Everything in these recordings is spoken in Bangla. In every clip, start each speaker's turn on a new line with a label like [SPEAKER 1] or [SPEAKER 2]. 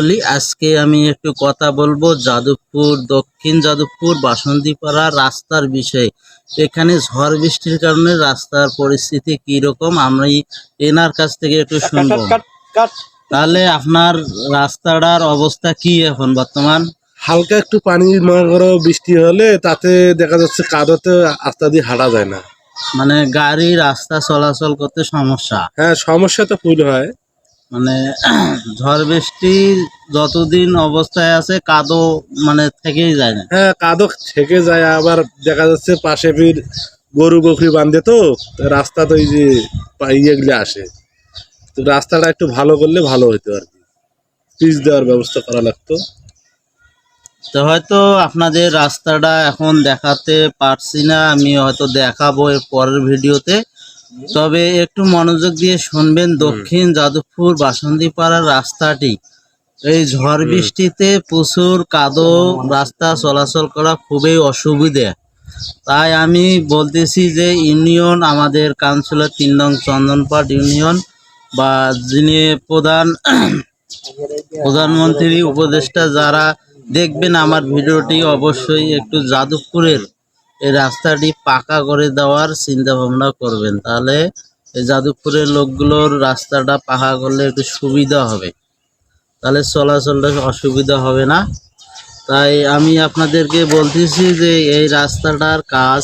[SPEAKER 1] বলি আজকে আমি একটু কথা বলবো যাদবপুর দক্ষিণ যাদবপুর বাসন্তীপাড়া রাস্তার বিষয়ে। এখানে ঝড় বৃষ্টির কারণে রাস্তার পরিস্থিতি কি রকম আমি এনার কাছ থেকে একটু শুনবো। তাহলে আপনার রাস্তাটার অবস্থা কি এখন বর্তমান?
[SPEAKER 2] হালকা একটু পানি মনে করো বৃষ্টি হলে তাতে দেখা যাচ্ছে কাদোতে রাস্তা দিয়ে হাঁটা যায় না।
[SPEAKER 1] মানে গাড়ি রাস্তা চলাচল করতে সমস্যা।
[SPEAKER 2] হ্যাঁ, সমস্যা তো ফুল হয়।
[SPEAKER 1] মানে ঝড় বৃষ্টি যতদিন অবস্থায় আছে কাদো মানে থেকেই যায় না।
[SPEAKER 2] হ্যাঁ, কাদো থেকে যায়, আবার দেখা যাচ্ছে পাশে ফির গরু বকরি বাঁধে, তো রাস্তা তো এই যে ইয়েগুলো আসে, তো রাস্তাটা একটু ভালো করলে ভালো হতো আর কি, পিচ দেওয়ার ব্যবস্থা করা লাগতো।
[SPEAKER 1] তো হয়তো আপনাদের রাস্তাটা এখন দেখাতে পারছি না, আমি হয়তো দেখাবো এর পরের ভিডিওতে। তবে একটু মনোযোগ দিয়ে শুনবেন, দক্ষিণ যাদবপুর বাসন্তীপাড়ার রাস্তাটি এই ঝড় বৃষ্টিতে প্রচুর কাদো, রাস্তা চলাচল করা খুবই অসুবিধে। তাই আমি বলতেছি যে ইউনিয়ন, আমাদের কাউন্সিলর 3 নং চন্দনপাট ইউনিয়ন বা যিনি প্রধানমন্ত্রী উপদেষ্টা যারা দেখবেন আমার ভিডিওটি, অবশ্যই একটু যাদবপুরের এই রাস্তাটি পাকা করে দেওয়ার চিন্তা ভাবনা করবেন। তাহলে এই যাদবপুরের লোকগুলোর রাস্তাটা পাকা করলে একটু সুবিধা হবে, তাহলে চলাচলটা অসুবিধা হবে না। তাই আমি আপনাদেরকে বলতেছি যে এই রাস্তাটার কাজ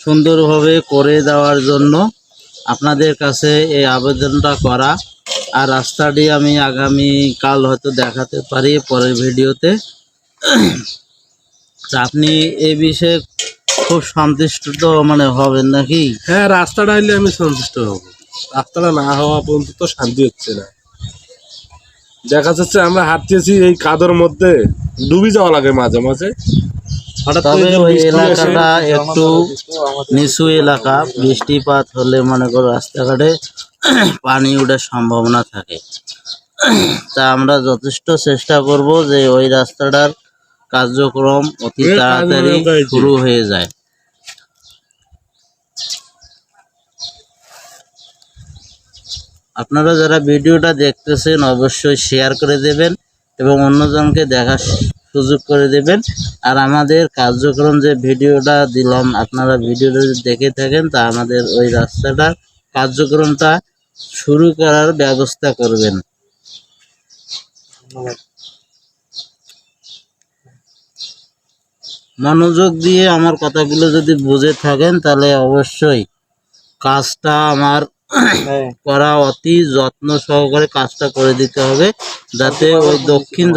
[SPEAKER 1] সুন্দরভাবে করে দেওয়ার জন্য আপনাদের কাছে এই আবেদনটা করা। আর রাস্তাটি আমি আগামী কাল হয়তো দেখাতে পারি পরের ভিডিওতে। তা আপনি এই বিষয়ে খুব সন্তুষ্ট তো মানে হবেন নাকি?
[SPEAKER 2] হ্যাঁ, রাস্তাটা হলে আমি সন্তুষ্ট হব। রাস্তাটা না হওয়া পর্যন্ত তো শান্তি হচ্ছে না। দেখা যাচ্ছে আমরা হাঁটতেছি এই কাদর মধ্যে, ডুবে যাওয়া লাগে মাঝে মাঝে।
[SPEAKER 1] তবে ওই এলাকাটা একটু নিচু এলাকা, বৃষ্টিপাত হলে মনে করো রাস্তাঘাটে পানি ওঠার সম্ভাবনা থাকে। তা আমরা যথেষ্ট চেষ্টা করব যে ওই রাস্তাটার কার্যক্রম অতি তাড়াতাড়ি শুরু হয়ে যায়। আপনারা যারা ভিডিওটা দেখতেছেন অবশ্যই শেয়ার করে দেবেন এবং অন্যজনকে দেখার সুযোগ করে দেবেন। আর আমাদের কার্যক্রম যে ভিডিওটা দিলাম, আপনারা ভিডিওটা যদি দেখে থাকেন তা আমাদের ওই রাস্তাটার কার্যক্রমটা শুরু করার ব্যবস্থা করবেন। মনোযোগ দিয়ে আমার কথাগুলো যদি বুঝে থাকেন তাহলে অবশ্যই কাজটা আমার করা অতি যত্ন সহকারে কাজটা করে দিতে হবে, যাতে ওই দক্ষিণ